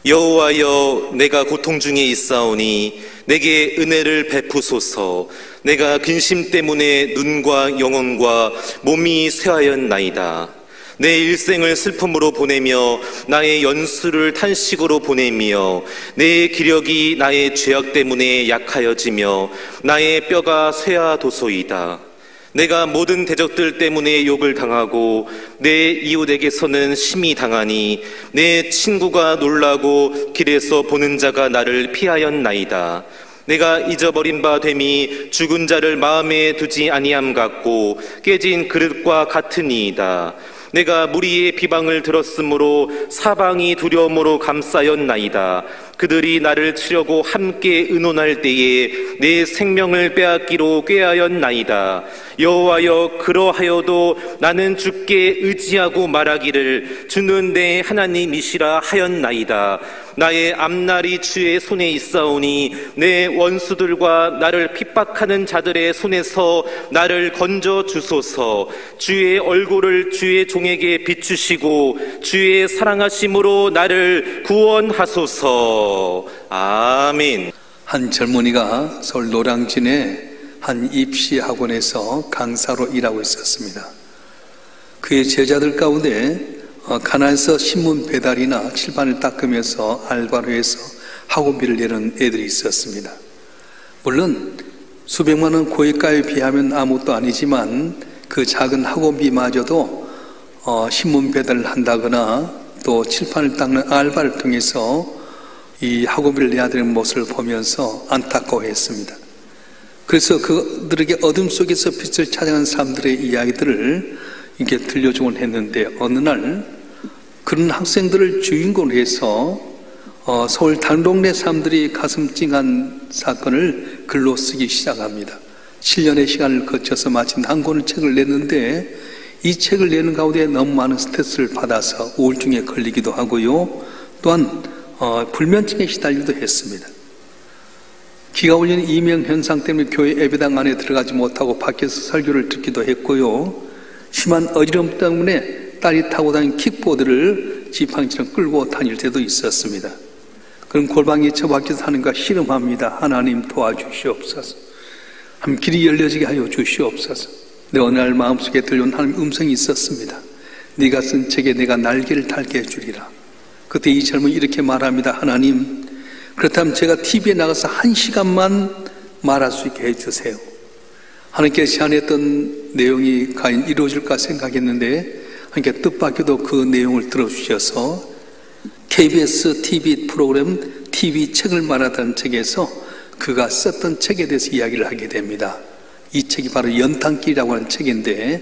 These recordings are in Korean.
여호와여, 내가 고통 중에 있사오니 내게 은혜를 베푸소서. 내가 근심 때문에 눈과 영혼과 몸이 쇠하였나이다. 내 일생을 슬픔으로 보내며 나의 연수를 탄식으로 보내며 내 기력이 나의 죄악 때문에 약하여지며 나의 뼈가 쇠하도소이다. 내가 모든 대적들 때문에 욕을 당하고 내 이웃에게서는 심히 당하니 내 친구가 놀라고 길에서 보는 자가 나를 피하였나이다. 내가 잊어버린 바 됨이 죽은 자를 마음에 두지 아니함 같고 깨진 그릇과 같으니이다. 내가 무리의 비방을 들었으므로 사방이 두려움으로 감싸였나이다. 그들이 나를 치려고 함께 의논할 때에 내 생명을 빼앗기로 꾀하였나이다. 여호와여, 그러하여도 나는 주께 의지하고 말하기를 주는 내 하나님이시라 하였나이다. 나의 앞날이 주의 손에 있사오니 내 원수들과 나를 핍박하는 자들의 손에서 나를 건져 주소서. 주의 얼굴을 주의 종에게 비추시고 주의 사랑하심으로 나를 구원하소서. 아멘. 한 젊은이가 서울 노량진의 한 입시 학원에서 강사로 일하고 있었습니다. 그의 제자들 가운데 가난해서 신문 배달이나 칠판을 닦으면서 알바로 해서 학원비를 내는 애들이 있었습니다. 물론 수백만 원 고액가에 비하면 아무것도 아니지만 그 작은 학원비마저도 신문 배달을 한다거나 또 칠판을 닦는 알바를 통해서 이 학원비를 내야 되는 모습을 보면서 안타까워했습니다. 그래서 그들에게 어둠 속에서 빛을 찾아가는 사람들의 이야기들을 이렇게 들려주곤 했는데, 어느 날 그런 학생들을 주인공으로 해서 서울 단동네 사람들이 가슴 찡한 사건을 글로 쓰기 시작합니다. 7년의 시간을 거쳐서 마침 한 권의 책을 냈는데, 이 책을 내는 가운데 너무 많은 스트레스를 받아서 우울증에 걸리기도 하고요, 또한 불면증에 시달리기도 했습니다. 기가 올리는 이명 현상 때문에 교회 예배당 안에 들어가지 못하고 밖에서 설교를 듣기도 했고요, 심한 어지러움 때문에 딸이 타고 다니는 킥보드를 지팡이처럼 끌고 다닐 때도 있었습니다. 그럼 골방에 처박혀서 하는 거 씨름합니다. 하나님 도와주시옵소서. 한 길이 열려지게 하여 주시옵소서. 내 어느 날 마음속에 들려온 하나님의 음성이 있었습니다. 네가 쓴 책에 내가 날개를 달게 해주리라. 그때 이 젊은이 이렇게 말합니다. 하나님, 그렇다면 제가 TV에 나가서 1시간만 말할 수 있게 해주세요. 하나님께서 제안했던 내용이 과연 이루어질까 생각했는데 하나님께 뜻밖에도 그 내용을 들어주셔서 KBS TV 프로그램 TV 책을 말하다는 책에서 그가 썼던 책에 대해서 이야기를 하게 됩니다. 이 책이 바로 연탄길이라고 하는 책인데,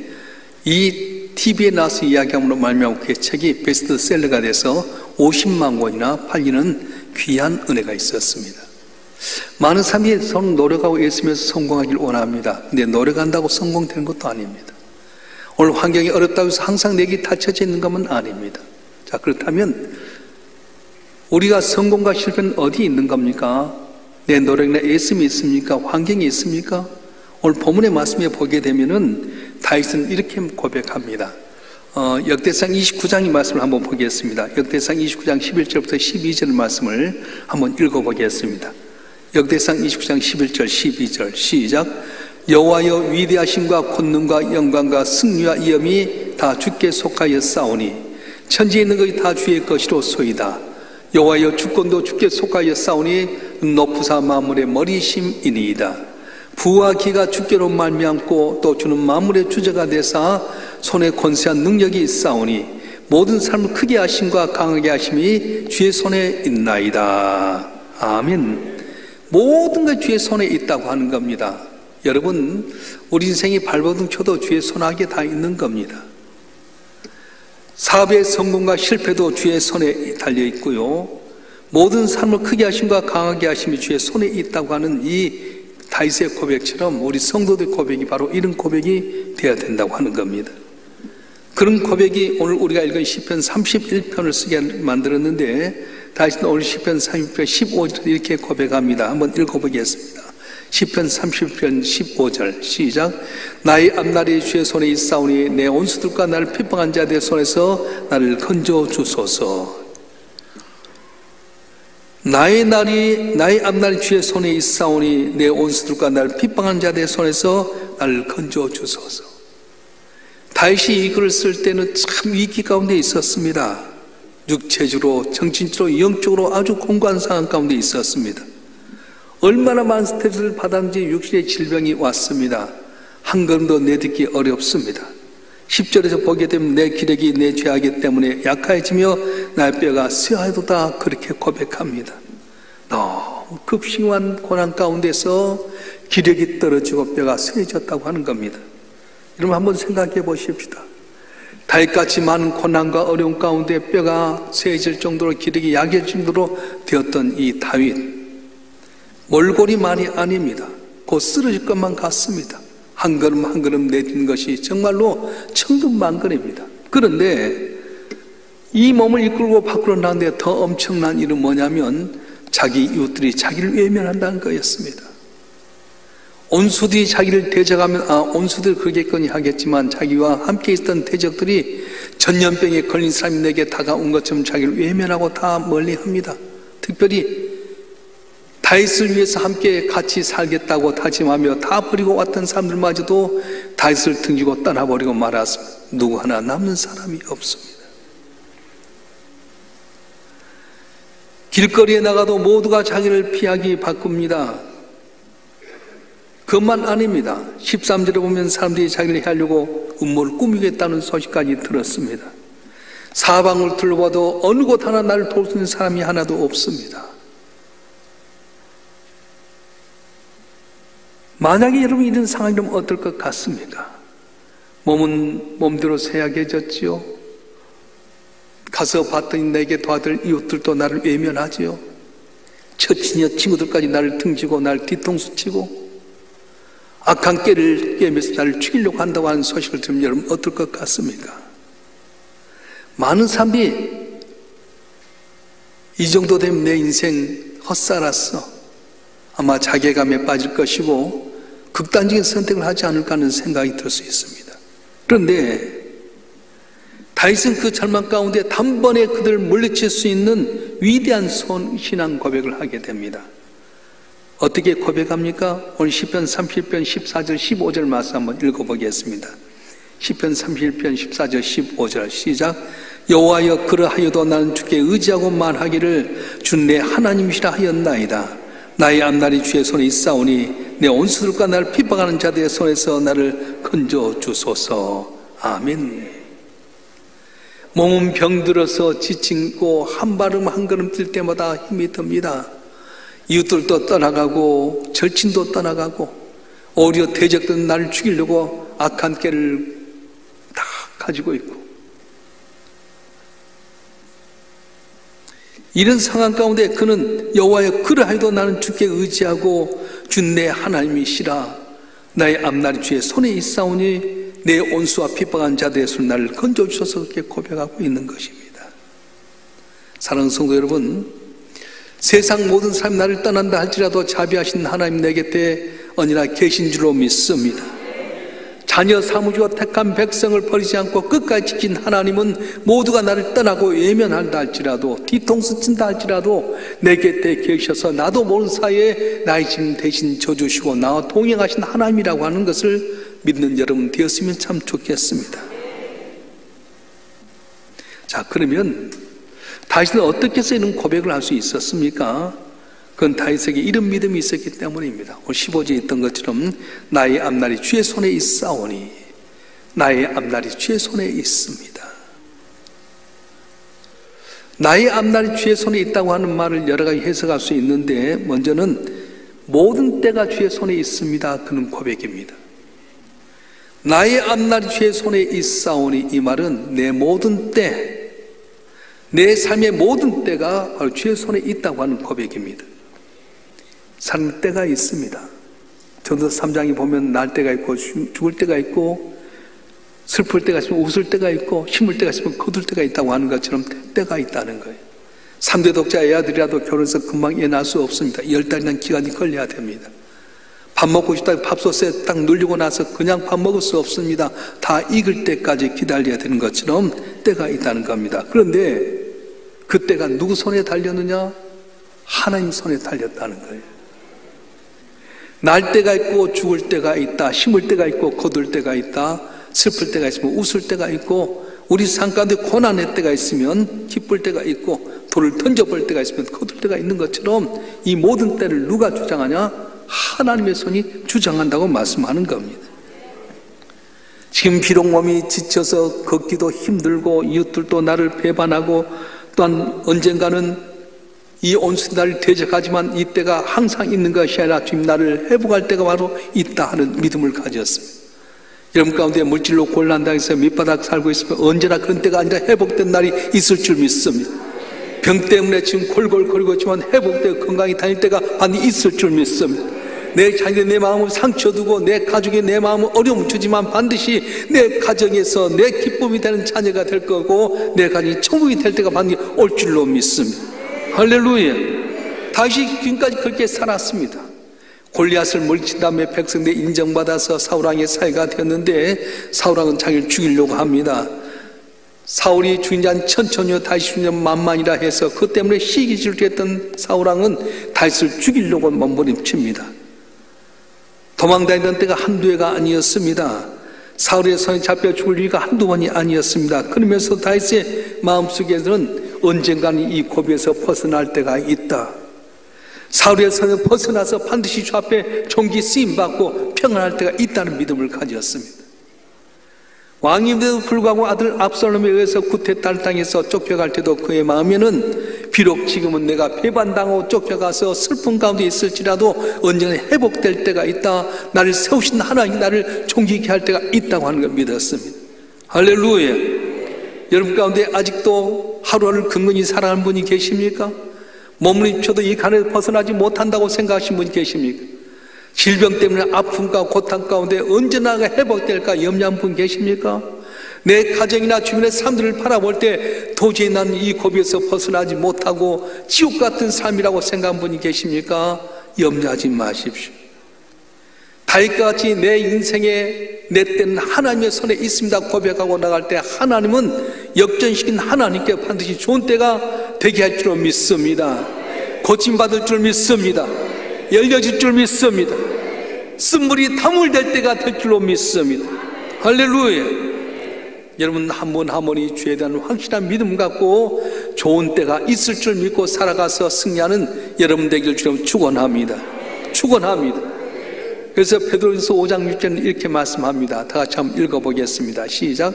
이 TV에 나와서 이야기함으로 말미암아 그 책이 베스트셀러가 돼서 50만 권이나 팔리는 귀한 은혜가 있었습니다. 많은 사람이 서로 노력하고 애쓰면서 성공하길 원합니다. 근데 노력한다고 성공되는 것도 아닙니다. 오늘 환경이 어렵다고 해서 항상 내게 닫혀져 있는 것은 아닙니다. 자, 그렇다면 우리가 성공과 실패는 어디 있는 겁니까? 내 노력이나 애씀이 있습니까? 환경이 있습니까? 오늘 본문의 말씀에 보게 되면은 다윗은 이렇게 고백합니다. 역대상 29장의 말씀을 한번 보겠습니다. 역대상 29장 11절부터 12절 말씀을 한번 읽어보겠습니다. 역대상 29장 11절 12절 시작. 여호와여, 위대하심과 권능과 영광과 승리와 위엄이 다 주께 속하여 싸우니 천지에 있는 것이 다 주의 것이로소이다. 여호와여, 주권도 주께 속하여 싸우니 높으사 만물의 머리심이니이다. 부와 기가 주께로 말미암고 또 주는 만물의 주제가 되사 손에 권세한 능력이 있사오니 모든 삶을 크게 하심과 강하게 하심이 주의 손에 있나이다. 아멘. 모든 것 주의 손에 있다고 하는 겁니다. 여러분, 우리 인생이 발버둥 쳐도 주의 손아귀에 다 있는 겁니다. 사업의 성공과 실패도 주의 손에 달려 있고요, 모든 삶을 크게 하심과 강하게 하심이 주의 손에 있다고 하는 이 다윗의 고백처럼 우리 성도들의 고백이 바로 이런 고백이 되어야 된다고 하는 겁니다. 그런 고백이 오늘 우리가 읽은 시편 31편을 쓰게 만들었는데, 다윗은 오늘 시편 31편 15절 이렇게 고백합니다. 한번 읽어보겠습니다. 시편 30편 15절 시작. 나의 앞날이 주의 손에 있사오니 내 원수들과 나를 핍박한 자들의 손에서 나를 건져 주소서. 나의 앞날이 주의 손에 있사오니 내 온수들과 나를 핍박하는 자들의 손에서 나를 건져 주소서. 다윗이 이 글을 쓸 때는 참 위기 가운데 있었습니다. 육체적으로, 정신적으로, 영적으로 아주 공고한 상황 가운데 있었습니다. 얼마나 많은 스트레스를 받았는지 육신의 질병이 왔습니다. 한 걸음도 내딛기 어렵습니다. 10절에서 보게 되면 내 기력이 내 죄악이 때문에 약해지며 나의 뼈가 쇠하도다 그렇게 고백합니다. 너무 급심한 고난 가운데서 기력이 떨어지고 뼈가 쇠해졌다고 하는 겁니다. 여러분 한번 생각해 보십시다. 다윗같이 많은 고난과 어려움 가운데 뼈가 쇠해질 정도로 기력이 약해질 정도로 되었던 이 다윗, 몰골이만이 아닙니다. 곧 쓰러질 것만 같습니다. 한 걸음 한 걸음 내딛는 것이 정말로 천근만근입니다. 그런데 이 몸을 이끌고 밖으로 나가는데 더 엄청난 일은 뭐냐면 자기 이웃들이 자기를 외면한다는 거였습니다. 온수들이 자기를 대적하면 온수들이 그러겠거니 하겠지만 자기와 함께 있던 대적들이 전염병에 걸린 사람이 내게 다가온 것처럼 자기를 외면하고 다 멀리합니다. 특별히 다윗을 위해서 함께 같이 살겠다고 다짐하며 다 버리고 왔던 사람들마저도 다윗을 등지고 떠나버리고 말았습니다. 누구 하나 남는 사람이 없습니다. 길거리에 나가도 모두가 자기를 피하기 바쁩니다. 그것만 아닙니다. 13절에 보면 사람들이 자기를 해하려고 음모를 꾸미겠다는 소식까지 들었습니다. 사방을 둘러봐도 어느 곳 하나 나를 도울 수 있는 사람이 하나도 없습니다. 만약에 여러분 이런 상황이라면 어떨 것 같습니까? 몸은 몸대로 쇠약해졌지요. 가서 봤더니 내게 도와줄 이웃들도 나를 외면하지요. 처친이여 친구들까지 나를 등지고 나를 뒤통수 치고 악한 깨를 꿰매서 나를 죽이려고 한다고 하는 소식을 들으면 여러분 어떨 것 같습니까? 많은 사람들이 이 정도 되면 내 인생 헛살았어, 아마 자괴감에 빠질 것이고 극단적인 선택을 하지 않을까 하는 생각이 들 수 있습니다. 그런데 다윗은 그 절망 가운데 단번에 그들을 물리칠 수 있는 위대한 신앙 고백을 하게 됩니다. 어떻게 고백합니까? 오늘 시편 31편 14절 15절 말씀 한번 읽어보겠습니다. 시편 31편 14절 15절 시작. 여호와여 그러하여도 나는 주께 의지하고 말하기를 주 내 하나님이시라 하였나이다. 나의 앞날이 주의 손에 있사오니 내 온수들과 나를 핍박하는 자들의 손에서 나를 건져 주소서. 아멘. 몸은 병들어서 지치고 한 발음 한 걸음 뛸 때마다 힘이 듭니다. 이웃들도 떠나가고 절친도 떠나가고 오히려 대적들은 나를 죽이려고 악한 깨를 다 가지고 있고, 이런 상황 가운데 그는 여호와여 그러하여도 나는 주께 의지하고 주 내 하나님이시라. 나의 앞날이 주의 손에 있사오니 내 온수와 핍박한 자들의 손 나를 건져주셔서 그렇게 고백하고 있는 것입니다. 사랑하는 성도 여러분, 세상 모든 사람이 나를 떠난다 할지라도 자비하신 하나님 내 곁에 언제나 계신 줄로 믿습니다. 자녀 삼으시고 택한 백성을 버리지 않고 끝까지 지킨 하나님은 모두가 나를 떠나고 외면한다 할지라도 뒤통수 친다 할지라도 내 곁에 계셔서 나도 모르는 사이에 나의 짐 대신 져주시고 나와 동행하신 하나님이라고 하는 것을 믿는 여러분 되었으면 참 좋겠습니다. 자, 그러면 다윗은 어떻게 해서 이런 고백을 할 수 있었습니까? 그건 다윗에게 이런 믿음이 있었기 때문입니다. 오늘 15절에 있던 것처럼 나의 앞날이 주의 손에 있사오니, 나의 앞날이 주의 손에 있습니다. 나의 앞날이 주의 손에 있다고 하는 말을 여러 가지 해석할 수 있는데, 먼저는 모든 때가 주의 손에 있습니다. 그는 고백입니다. 나의 앞날이 주의 손에 있사오니, 이 말은 내 모든 때, 내 삶의 모든 때가 바로 주의 손에 있다고 하는 고백입니다. 사는 때가 있습니다. 전도서 3장에 보면 날 때가 있고 죽을 때가 있고 슬플 때가 있으면 웃을 때가 있고 힘을 때가 있으면 거둘 때가 있다고 하는 것처럼 때가 있다는 거예요. 3대 독자 애아들이라도 결혼해서 금방 애 낳을 수 없습니다. 10달이라는 기간이 걸려야 됩니다. 밥 먹고 싶다 밥솥에 딱 눌리고 나서 그냥 밥 먹을 수 없습니다. 다 익을 때까지 기다려야 되는 것처럼 때가 있다는 겁니다. 그런데 그 때가 누구 손에 달렸느냐? 하나님 손에 달렸다는 거예요. 날 때가 있고 죽을 때가 있다. 심을 때가 있고 거둘 때가 있다. 슬플 때가 있으면 웃을 때가 있고, 우리 삶 가운데 고난의 때가 있으면 기쁠 때가 있고, 돌을 던져볼 때가 있으면 거둘 때가 있는 것처럼 이 모든 때를 누가 주장하냐? 하나님의 손이 주장한다고 말씀하는 겁니다. 지금 비록 몸이 지쳐서 걷기도 힘들고 이웃들도 나를 배반하고 또한 언젠가는 이 온순히 나를 대적하지만 이 때가 항상 있는 것이 아니라 주님 나를 회복할 때가 바로 있다 하는 믿음을 가졌습니다. 여러분 가운데 물질로 곤란당해서 밑바닥 살고 있으면 언제나 그런 때가 아니라 회복된 날이 있을 줄 믿습니다. 병 때문에 지금 골골거리고 있지만 회복되어 건강히 다닐 때가 반드시 있을 줄 믿습니다. 내 자녀의 내 마음을 상처 두고 내 가족의 내 마음을 어려움 주지만 반드시 내 가정에서 내 기쁨이 되는 자녀가 될 거고 내 가정이 천국이 될 때가 반드시 올 줄로 믿습니다. 할렐루야. 다윗이 지금까지 그렇게 살았습니다. 골리앗을 물리친 다음에 백성들의 인정받아서 사울왕의 사위가 되었는데 사울왕은 자기를 죽이려고 합니다. 사울이 죽인 지 한 1000여 다윗이 죽인 지 만만이라 해서 그 때문에 시기질투했던 사울왕은 다윗을 죽이려고 몸부림칩니다. 도망다니던 때가 한두 해가 아니었습니다. 사울의 손에 잡혀 죽을 일이 한두 번이 아니었습니다. 그러면서 다윗의 마음속에서는 언젠가는 이 고비에서 벗어날 때가 있다. 사울의 손에 벗어나서 반드시 주 앞에 존귀 쓰임받고 평안할 때가 있다는 믿음을 가졌습니다. 왕임에도 불구하고 아들 압살롬에 의해서 구태타를 당해서 쫓겨갈 때도 그의 마음에는 비록 지금은 내가 배반당하고 쫓겨가서 슬픔 가운데 있을지라도 언젠가 회복될 때가 있다. 나를 세우신 하나님 나를 존귀케 할 때가 있다고 하는 걸 믿었습니다. 할렐루야. 여러분 가운데 아직도 하루하루를 근근히 살아가는 분이 계십니까? 몸을 입혀도 이 간에서 벗어나지 못한다고 생각하시는 분이 계십니까? 질병 때문에 아픔과 고통 가운데 언제나 회복될까 염려한 분 계십니까? 내 가정이나 주변의 사람들을 바라볼 때 도저히 나는 이 고비에서 벗어나지 못하고 지옥 같은 삶이라고 생각한 분이 계십니까? 염려하지 마십시오. 다윗과 같이 내 인생에 내 때는 하나님의 손에 있습니다 고백하고 나갈 때 하나님은 역전시킨 하나님께 반드시 좋은 때가 되게 할 줄 믿습니다. 고침받을 줄 믿습니다. 열려질 줄 믿습니다. 쓴물이 다물될 때가 될 줄로 믿습니다. 할렐루야. 여러분 한 분 한 분이 주에 대한 확실한 믿음 갖고 좋은 때가 있을 줄 믿고 살아가서 승리하는 여러분 되길 주님 축원합니다. 축원합니다. 그래서 베드로전서 5장 6절은 이렇게 말씀합니다. 다 같이 한번 읽어보겠습니다. 시작.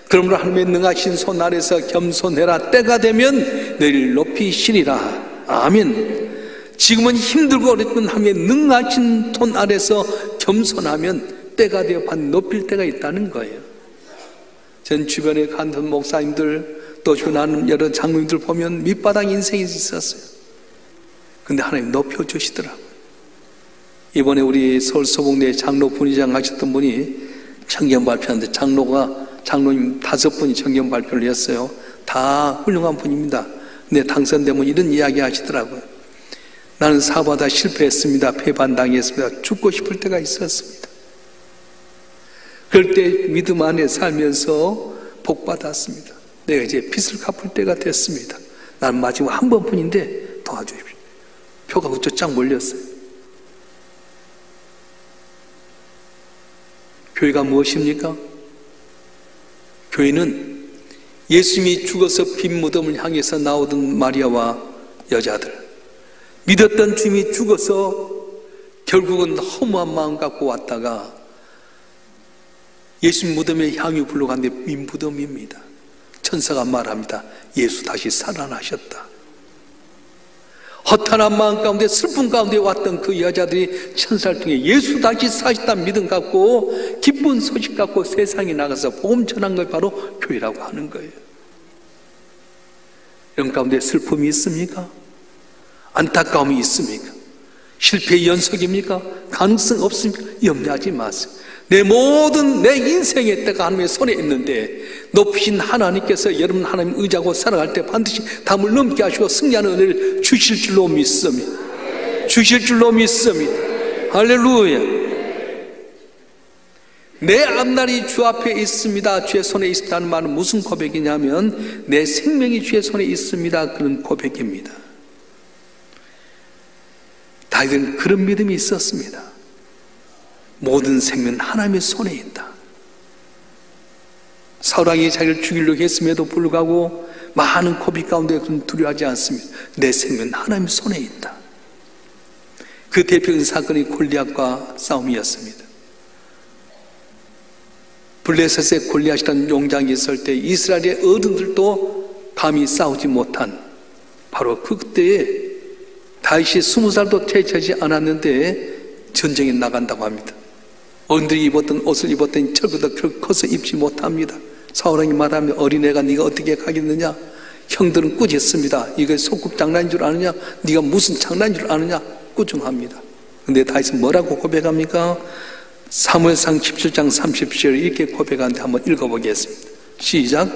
그러므로 하나님의 능하신 손 아래서 겸손해라. 때가 되면 너희를 높이시리라. 아멘. 지금은 힘들고 어렵던 하나님의 능하신 손 아래서 겸손하면 때가 되어 반 높일 때가 있다는 거예요. 전 주변에 간던 목사님들 또 주변하는 여러 장로님들 보면 밑바닥 인생이 있었어요. 근데 하나님 높여주시더라고요. 이번에 우리 서울 소봉대 장로 분의장 하셨던 분이 청년 발표하는데 장로님 5분이 청년 발표를 했어요. 다 훌륭한 분입니다. 근데 당선되면 이런 이야기 하시더라고요. 나는 사업하다 실패했습니다. 배반당했습니다. 죽고 싶을 때가 있었습니다. 그럴 때 믿음 안에 살면서 복받았습니다. 내가 이제 빚을 갚을 때가 됐습니다. 난 마지막 한 번뿐인데 도와주십시오. 표가 그쪽 쫙 몰렸어요. 교회가 무엇입니까? 교회는 예수님이 죽어서 빈 무덤을 향해서 나오던 마리아와 여자들, 믿었던 주님이 죽어서 결국은 허무한 마음 갖고 왔다가 예수님 무덤에 향유 불러갔는데 빈 무덤입니다. 천사가 말합니다. 예수 다시 살아나셨다. 허탄한 마음 가운데 슬픔 가운데 왔던 그 여자들이 천사를 통해 예수 다시 사셨다는 믿음 갖고 기쁜 소식 갖고 세상에 나가서 복음 전한 걸 바로 교회라고 하는 거예요. 여러분 가운데 슬픔이 있습니까? 안타까움이 있습니까? 실패의 연속입니까? 가능성 없습니까? 염려하지 마세요. 내 모든 내 인생의 때가 하나님의 손에 있는데 높이신 하나님께서 여러분 하나님 의지하고 살아갈 때 반드시 담을 넘게 하시고 승리하는 은혜를 주실 줄로 믿습니다. 주실 줄로 믿습니다. 할렐루야. 내 앞날이 주 앞에 있습니다. 주의 손에 있습니다 하는 말은 무슨 고백이냐면 내 생명이 주의 손에 있습니다. 그런 고백입니다. 다윗은 그런 믿음이 있었습니다. 모든 생명은 하나님의 손에 있다. 사울왕이 자기를 죽이려고 했음에도 불구하고 많은 고비 가운데 그는 두려워하지 않습니다. 내 생명은 하나님의 손에 있다. 그 대표적인 사건이 골리앗과 싸움이었습니다. 블레셋의 골리앗이라는 용장이 있을 때 이스라엘의 어른들도 감히 싸우지 못한 바로 그때에 다윗이 20살도 채취하지 않았는데 전쟁에 나간다고 합니다. 어른들이 입었던 옷을 입었더니 철보다 커서 입지 못합니다. 사울왕이 말하면 어린애가 네가 어떻게 가겠느냐? 형들은 꾸짖습니다. 이거 소꿉 장난인 줄 아느냐? 네가 무슨 장난인 줄 아느냐? 꾸중합니다. 근데 다윗은 뭐라고 고백합니까? 사무엘상 17장 30절 이렇게 고백하는데 한번 읽어보겠습니다. 시작.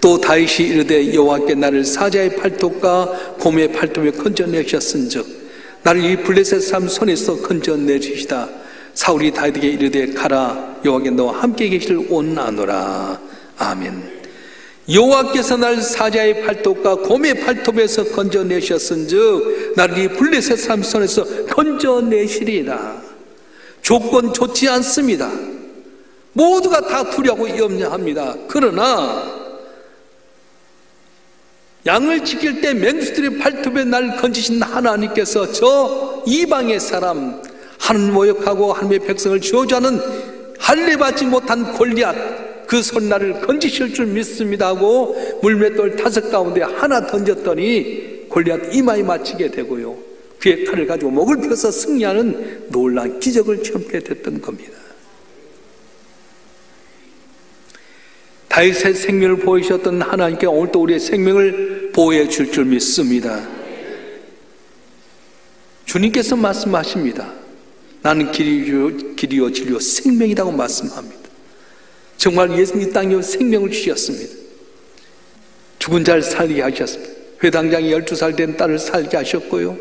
또 다윗이 이르되 여호와께 나를 사자의 팔톱과 곰의 팔톱에 건져내셨은즉 나를 이 블레셋 사람 손에서 건져내주시다. 사울이 다윗에게 이르되 가라 여호와께 너와 함께 계시를 원하노라. 아멘. 여호와께서 나를 사자의 팔톱과 곰의 팔톱에서 건져내셨은즉 나를 이 블레셋 사람 손에서 건져내시리라. 조건 좋지 않습니다. 모두가 다 두려워하고 염려합니다. 그러나 양을 지킬 때 맹수들의 팔톱에 날 건지신 하나님께서 저 이방의 사람 하나님 모욕하고 하나님의 백성을 저주하는 할례받지 못한 골리앗 그 손 나를 건지실 줄 믿습니다 하고 물맷돌 5 가운데 하나 던졌더니 골리앗 이마에 맞히게 되고요, 그의 칼을 가지고 목을 펴서 승리하는 놀라운 기적을 체험하게 됐던 겁니다. 다윗의 생명을 보이셨던 하나님께 오늘도 우리의 생명을 보호해 줄 줄 믿습니다. 주님께서 말씀하십니다. 나는 길이요 진리요 생명이라고 말씀합니다. 정말 예수님이 땅에 생명을 주셨습니다. 죽은 자를 살게 하셨습니다. 회당장이 12살 된 딸을 살게 하셨고요,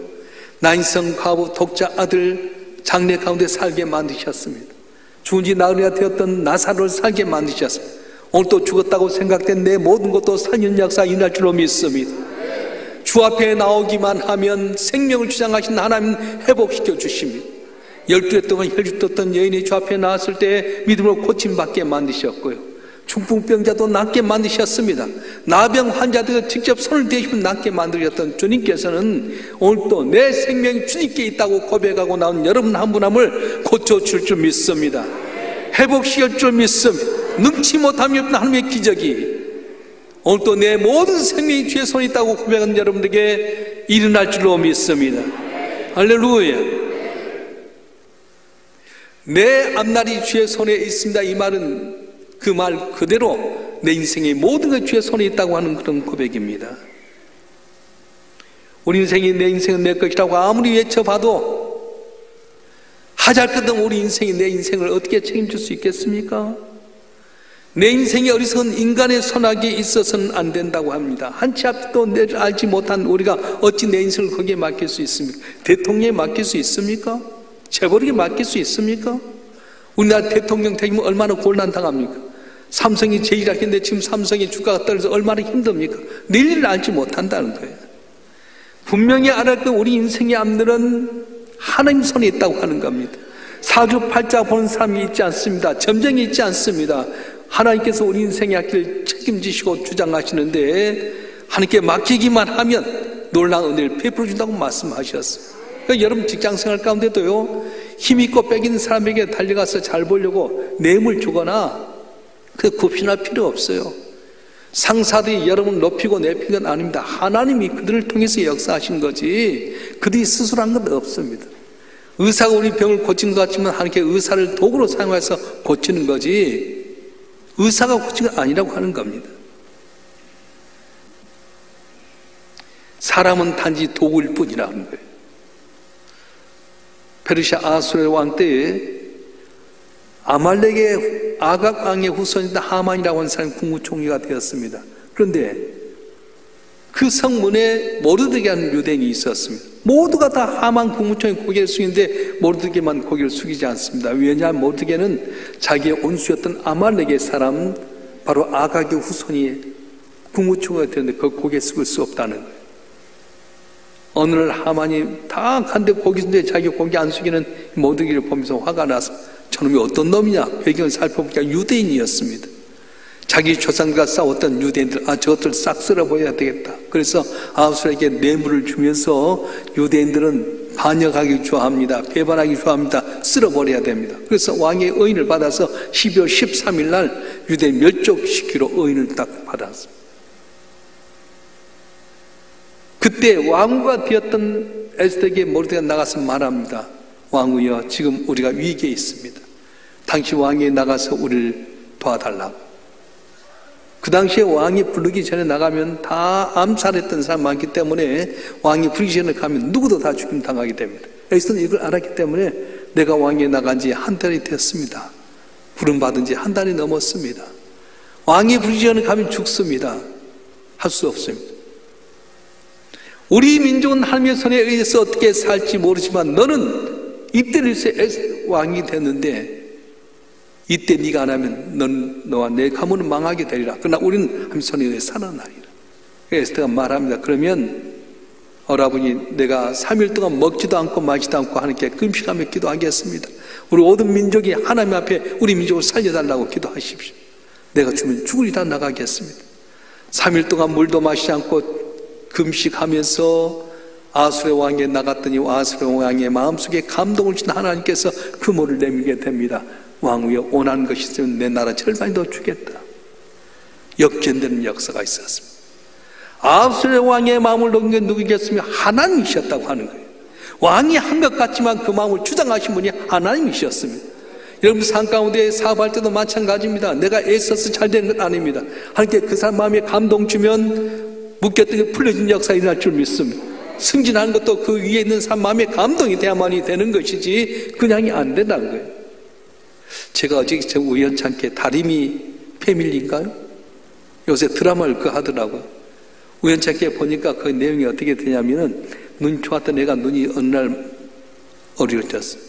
난성 과부 독자 아들 장례 가운데 살게 만드셨습니다. 죽은 지 나흘이나 되었던 나사로를 살게 만드셨습니다. 오늘 또 죽었다고 생각된 내 모든 것도 살리는 역사 일어날 줄로 믿습니다. 주 앞에 나오기만 하면 생명을 주장하신 하나님 회복시켜 주십니다. 12해 동안 혈주 떴던 여인이 주 앞에 나왔을 때 믿음으로 고침받게 만드셨고요, 중풍병자도 낫게 만드셨습니다. 나병 환자들도 직접 손을 대시면 낫게 만드셨던 주님께서는 오늘도 내 생명이 주님께 있다고 고백하고 나온 여러분 한 분 한 분을 고쳐줄 줄 믿습니다. 회복시킬 줄 믿습니다. 능치 못함이 없는 하나님의 기적이 오늘도 내 모든 생명이 주의 손에 있다고 고백하는 여러분들에게 일어날 줄로 믿습니다. 할렐루야. 내 앞날이 주의 손에 있습니다. 이 말은 그 말 그대로 내 인생의 모든 것이 주의 손에 있다고 하는 그런 고백입니다. 우리 인생이 내 인생은 내 것이라고 아무리 외쳐봐도 하잘것없는 우리 인생이 내 인생을 어떻게 책임질 수 있겠습니까? 내 인생이 어리석은 인간의 손아귀에 있어서는 안 된다고 합니다. 한치 앞도 내를 알지 못한 우리가 어찌 내 인생을 거기에 맡길 수 있습니까? 대통령에 맡길 수 있습니까? 재벌에게 맡길 수 있습니까? 우리나라 대통령 되면 얼마나 곤란당합니까? 삼성이 제일 약했는데 지금 삼성의 주가가 떨어져서 얼마나 힘듭니까? 내일을 알지 못한다는 거예요. 분명히 알았고 우리 인생의 앞날은 하나님 손에 있다고 하는 겁니다. 사주팔자 보는 사람이 있지 않습니다. 점쟁이 있지 않습니다. 하나님께서 우리 인생의 앞길을 책임지시고 주장하시는데 하나님께 맡기기만 하면 놀라운 은혜를 베풀어 준다고 말씀하셨어요. 그러니까 여러분 직장생활 가운데도요, 힘있고 빽있는 사람에게 달려가서 잘 보려고 뇌물 주거나 그 굽신할 필요 없어요. 상사들이 여러분을 높이고 내핀 건 아닙니다. 하나님이 그들을 통해서 역사하신 거지 그들이 스스로 한 건 없습니다. 의사가 우리 병을 고친 것 같지만 하나님께 의사를 도구로 사용해서 고치는 거지 의사가 고친 건 아니라고 하는 겁니다. 사람은 단지 도구일 뿐이라는 거예요. 페르시아 아수르 왕 때에 아말렉의 아각 왕의 후손이다 하만이라고 하는 사람이 국무총리가 되었습니다. 그런데 그 성문에 모르드게라는 유대인이 있었습니다. 모두가 다 하만 국무총리 고개를 숙이는데 모르드게만 고개를 숙이지 않습니다. 왜냐하면 모르드게는 자기의 온수였던 아말렉의 사람 바로 아각의 후손이 국무총리가 되었는데 그 고개 숙일 수 없다는 거예요. 어느 날 하만이 다 간데 고기인데 자기 고기 안 숙이는 모두기를 보면서 화가 나서 저놈이 어떤 놈이냐? 배경을 살펴보니까 유대인이었습니다. 자기 조상과 싸웠던 유대인들, 저것들 싹 쓸어버려야 되겠다. 그래서 아하수에게 뇌물을 주면서 유대인들은 반역하기 좋아합니다. 배반하기 좋아합니다. 쓸어버려야 됩니다. 그래서 왕의 의인을 받아서 12월 13일 날 유대인 멸족시키로 의인을 딱 받았습니다. 그때 왕후가 되었던 에스더에게 모르드가 나가서 말합니다. 왕후여, 지금 우리가 위기에 있습니다. 당시 왕이 나가서 우리를 도와달라고. 그 당시에 왕이 부르기 전에 나가면 다 암살했던 사람 많기 때문에 왕이 부르기 전에 가면 누구도 다 죽임 당하게 됩니다. 에스더는 이걸 알았기 때문에 내가 왕에 나간 지 한 달이 됐습니다. 부름받은 지 한 달이 넘었습니다. 왕이 부르기 전에 가면 죽습니다. 할 수 없습니다. 우리 민족은 하나님의 손에 의해서 어떻게 살지 모르지만 너는 이때를 왕이 됐는데 이때 네가 안 하면 너와 내 가문은 망하게 되리라. 그러나 우리는 하나님의 손에 의해 살아나리라. 에스더가 말합니다. 그러면 여러분이 내가 3일 동안 먹지도 않고 마시지도 않고 하나님께 금식하며 기도하겠습니다. 우리 모든 민족이 하나님 앞에 우리 민족을 살려달라고 기도하십시오. 내가 주면 죽으리 다 나가겠습니다. 3일 동안 물도 마시지 않고 금식하면서 아수르 왕에 나갔더니 아수르 왕의 마음속에 감동을 주신 하나님께서 그 물을 내밀게 됩니다. 왕후여, 원하는 것이 있으면 내 나라 절반이 더 주겠다. 역전되는 역사가 있었습니다. 아수르 왕의 마음을 놓은 게 누구겠으면 하나님이셨다고 하는 거예요. 왕이 한 것 같지만 그 마음을 주장하신 분이 하나님이셨습니다. 여러분 삶 가운데 사업할 때도 마찬가지입니다. 내가 애써서 잘 되는 건 아닙니다. 하나님께 그 사람 마음에 감동 주면 묶였던 게 풀려진 역사가 일어날 줄 믿습니다. 승진하는 것도 그 위에 있는 사람 마음에 감동이 돼야만이 되는 것이지 그냥이 안 된다는 거예요. 제가 어제 우연찮게 다리미 패밀리인가요? 요새 드라마를 하더라고요. 우연찮게 보니까 그 내용이 어떻게 되냐면은 눈이 좋았던 애가 눈이 어느 날 어려워졌어요.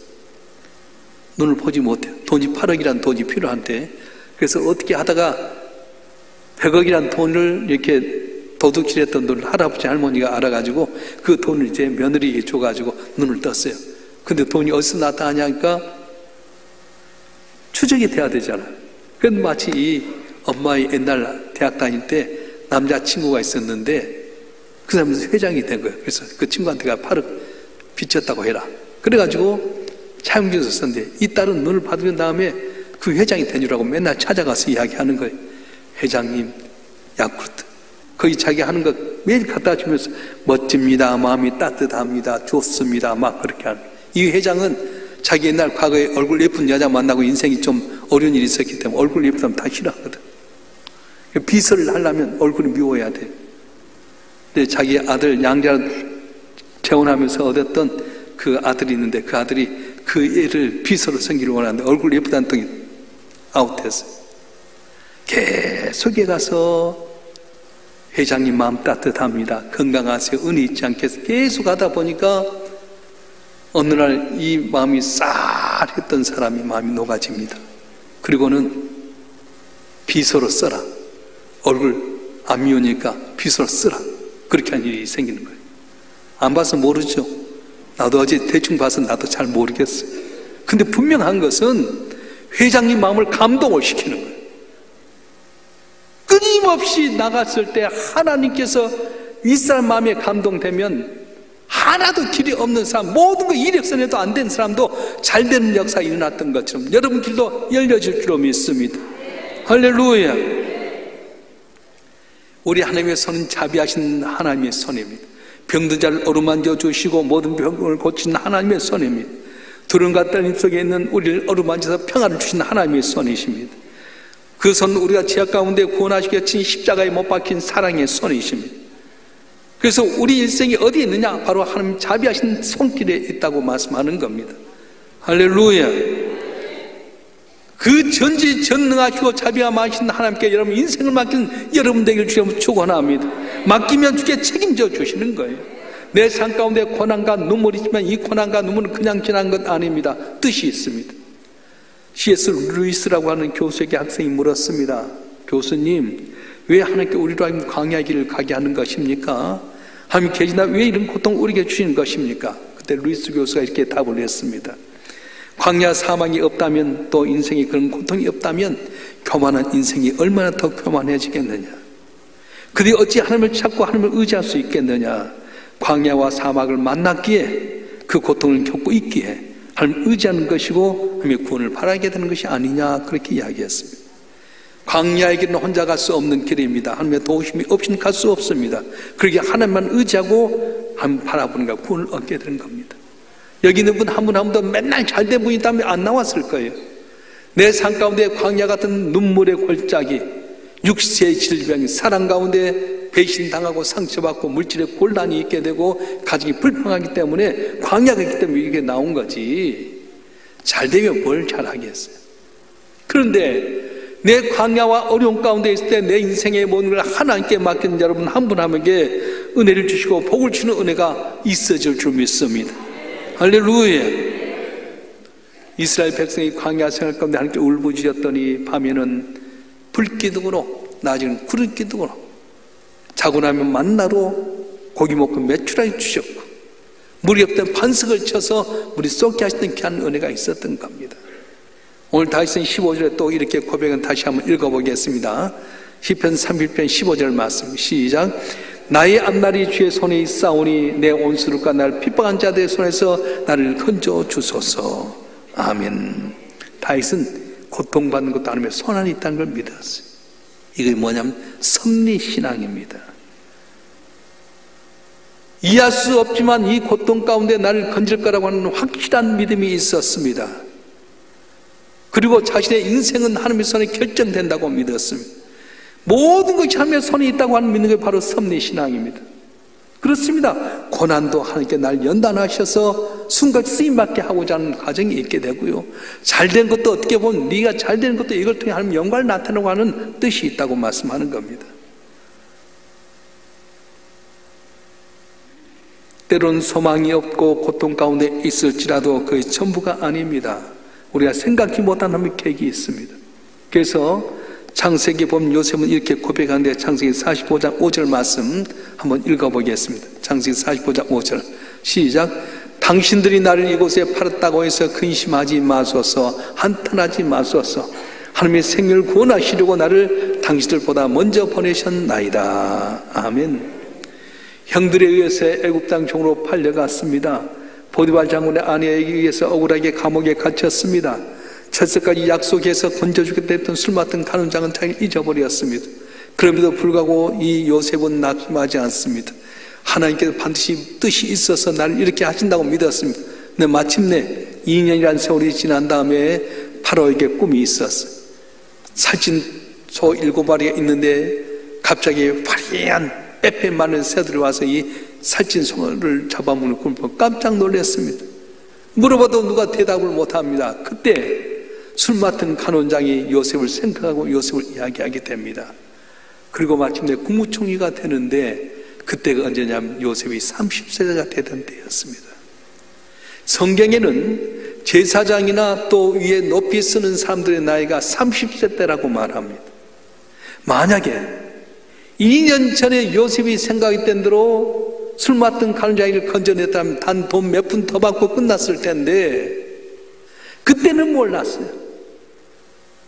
눈을 보지 못해요. 돈이 8억이라는 돈이 필요한데 그래서 어떻게 하다가 100억이라는 돈을 이렇게 도둑질했던 돈을 할아버지 할머니가 알아가지고 그 돈을 이제 며느리에게 줘가지고 눈을 떴어요. 근데 돈이 어디서 나타나냐니까 추적이 돼야 되잖아요. 그건 마치 이 엄마의 옛날 대학 다닐 때 남자친구가 있었는데 그 사람이 회장이 된 거예요. 그래서 그 친구한테가 8억 빚졌다고 해라. 그래가지고 차용증서 썼는데 이 딸은 눈을 받은 다음에 그 회장이 된 줄 알고 맨날 찾아가서 이야기하는 거예요. 회장님, 야쿠르트. 거기 자기 하는 것 매일 갖다 주면서 멋집니다. 마음이 따뜻합니다. 좋습니다. 막 그렇게 하는. 이 회장은 자기 옛날 과거에 얼굴 예쁜 여자 만나고 인생이 좀 어려운 일이 있었기 때문에 얼굴 예쁜 사람 다 싫어하거든. 비서를 하려면 얼굴이 미워야 돼. 근데 자기 아들 양자를 재혼하면서 얻었던 그 아들이 있는데 그 아들이 그 애를 비서로 섬기를 원하는데 얼굴 예쁘다는 덩이 아웃했어요. 계속 가서 회장님 마음 따뜻합니다. 건강하세요. 은혜 있지 않겠어요. 계속 하다 보니까 어느 날 이 마음이 쌀했던 사람이 마음이 녹아집니다. 그리고는 비서로 써라. 얼굴 안 미우니까 비서로 쓰라. 그렇게 한 일이 생기는 거예요. 안 봐서 모르죠. 나도 어제 대충 봐서 나도 잘 모르겠어요. 근데 분명한 것은 회장님 마음을 감동을 시키는 거예요. 끊임없이 나갔을 때 하나님께서 윗사람 마음에 감동되면 하나도 길이 없는 사람, 모든 거 이력서에도 안 된 사람도 잘 되는 역사가 일어났던 것처럼 여러분 길도 열려질 줄로 믿습니다. 할렐루야. 우리 하나님의 손은 자비하신 하나님의 손입니다. 병든 자를 어루만져 주시고 모든 병을 고치는 하나님의 손입니다. 두려움과 떨림 속에 있는 우리를 어루만져서 평안을 주시는 하나님의 손이십니다. 그 손은 우리가 죄악 가운데 구원하시기 위해 십자가에 못 박힌 사랑의 손이십니다. 그래서 우리 일생이 어디에 있느냐? 바로 하나님 자비하신 손길에 있다고 말씀하는 겁니다. 할렐루야. 그 전지전능하시고 자비가 많으신 하나님께 여러분 인생을 맡긴 여러분 되길 주여 축원합니다. 맡기면 주께 책임져 주시는 거예요. 내 삶 가운데 고난과 눈물이 있지만 이 고난과 눈물은 그냥 지난 것 아닙니다. 뜻이 있습니다. C.S. 루이스라고 하는 교수에게 학생이 물었습니다. 교수님, 왜 하나님께 우리로 하여금 광야 길을 가게 하는 것입니까? 하나님 계시나 왜 이런 고통을 우리에게 주시는 것입니까? 그때 루이스 교수가 이렇게 답을 했습니다. 광야 사망이 없다면, 또 인생에 그런 고통이 없다면 교만한 인생이 얼마나 더 교만해지겠느냐. 그들이 어찌 하나님을 찾고 하나님을 의지할 수 있겠느냐. 광야와 사막을 만났기에, 그 고통을 겪고 있기에 하나님을 의지하는 것이고 하나님의 구원을 바라게 되는 것이 아니냐, 그렇게 이야기했습니다. 광야의 길은 혼자 갈 수 없는 길입니다. 하나님의 도우심이 없이는 갈 수 없습니다. 그러기에 하나님만 의지하고 하나님 바라보는 것, 구원을 얻게 되는 겁니다. 여기 있는 분 한 분 한 분도 맨날 잘된 분이 있다면 안 나왔을 거예요. 내 삶 가운데 광야 같은 눈물의 골짜기, 육체의 질병이, 사랑 가운데 배신당하고 상처받고 물질의 곤란이 있게 되고 가정이 불평하기 때문에, 광야가 있기 때문에 이게 나온 거지. 잘 되면 뭘 잘하겠어요. 그런데 내 광야와 어려움 가운데 있을 때 내 인생의 모든 걸 하나님께 맡기는 여러분 한 분 한 분에게 은혜를 주시고 복을 주는 은혜가 있어질 줄 믿습니다. 할렐루야. 이스라엘 백성이 광야 생활 가운데 하나님께 울부짖었더니 밤에는 불기둥으로, 낮에는 구름 기둥으로, 자고 나면 만나로 고기 먹고 메추라기 주셨고, 물이 없던 반석을 쳐서 물이 쏟게 하시던 귀한 은혜가 있었던 겁니다. 오늘 다시는 15절에 또 이렇게 고백은 다시 한번 읽어보겠습니다. 시편 31편 15절 말씀, 시작. 나의 앞날이 주의 손에 있사오니 내 온수룩과 나를 핍박한 자들의 손에서 나를 건져 주소서. 아멘. 다윗은 고통받는 것도 하나님의 손 안에 있다는 걸 믿었어요. 이게 뭐냐면 섭리신앙입니다. 이해할 수 없지만 이 고통 가운데 나를 건질 거라고 하는 확실한 믿음이 있었습니다. 그리고 자신의 인생은 하나님의 손에 결정된다고 믿었습니다. 모든 것이 하나님의 손에 있다고 하는 믿는 게 바로 섭리신앙입니다. 그렇습니다. 고난도 하나님께 날 연단하셔서 순간 쓰임받게 하고자 하는 과정이 있게 되고요, 잘된 것도 어떻게 보면 네가 잘되는 것도 이걸 통해 하나님 영광을 나타내고 하는 뜻이 있다고 말씀하는 겁니다. 때론 소망이 없고 고통 가운데 있을지라도 그의 전부가 아닙니다. 우리가 생각지 못한 하나님의 계획이 있습니다. 그래서 창세기 보면 요셉은 이렇게 고백하는데, 창세기 45장 5절 말씀 한번 읽어보겠습니다. 창세기 45장 5절 시작. 당신들이 나를 이곳에 팔았다고 해서 근심하지 마소서, 한탄하지 마소서. 하나님의 생명을 구원하시려고 나를 당신들보다 먼저 보내셨나이다. 아멘. 형들에 의해서 애굽 땅 종으로 팔려갔습니다. 보디발 장군의 아내에 의해서 억울하게 감옥에 갇혔습니다. 철새까지 약속해서 건져주겠다 했던 술 맡은 간원장은 자기를 잊어버렸습니다. 그럼에도 불구하고 이 요셉은 낙심하지 않습니다. 하나님께서 반드시 뜻이 있어서 나를 이렇게 하신다고 믿었습니다. 근데 마침내 2년이라는 세월이 지난 다음에 파라오에게 꿈이 있었어요. 살찐소 7마리가 있는데 갑자기 화려한 에페 많은 새들이 와서 이 살찐 소를 잡아먹는 꿈을 보고 깜짝 놀랐습니다. 물어봐도 누가 대답을 못합니다. 그때 술 맡은 간원장이 요셉을 생각하고 요셉을 이야기하게 됩니다. 그리고 마침내 국무총리가 되는데, 그때가 언제냐면 요셉이 30세가 되던 때였습니다. 성경에는 제사장이나 또 위에 높이 쓰는 사람들의 나이가 30세 때라고 말합니다. 만약에 2년 전에 요셉이 생각했던 대로 술 맡은 간원장이를 건져냈다면 단 돈 몇 푼 더 받고 끝났을 텐데, 그때는 몰랐어요.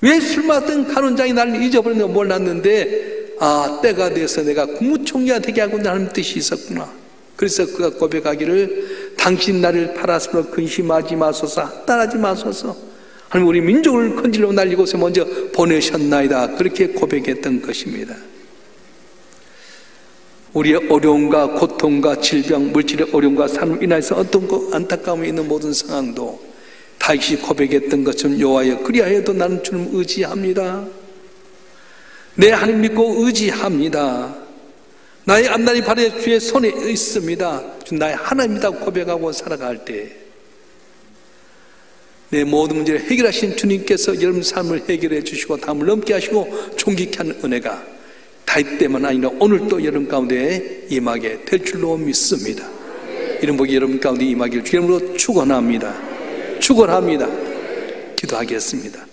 왜 술 맡은 간원장이 나를 잊어버린 거 몰랐는데, 아, 때가 돼서 내가 국무총리가 되게 하고자 하는 뜻이 있었구나. 그래서 그가 고백하기를, 당신 나를 팔았으므로 근심하지 마소서, 한탄하지 마소서. 하나님 우리 민족을 건지려고 날 이곳에 먼저 보내셨나이다. 그렇게 고백했던 것입니다. 우리의 어려움과 고통과 질병, 물질의 어려움과 삶을 인하여서 어떤 안타까움이 있는 모든 상황도 다윗이 고백했던 것처럼, 여호와여 그리하여도 나는 주님 의지합니다. 내 하나님 믿고 의지합니다. 나의 앞날이 바로 주의 손에 있습니다. 나의 하나님이다 고백하고 살아갈 때, 내 모든 문제를 해결하신 주님께서 여러분 삶을 해결해 주시고 담을 넘게 하시고 존귀케 하는 은혜가 다윗 때만 아니라 오늘도 여러분 가운데 임하게 될 줄로 믿습니다. 이런 복이 여러분 가운데 임하기를 주님으로 축원합니다. 축원합니다. 기도하겠습니다.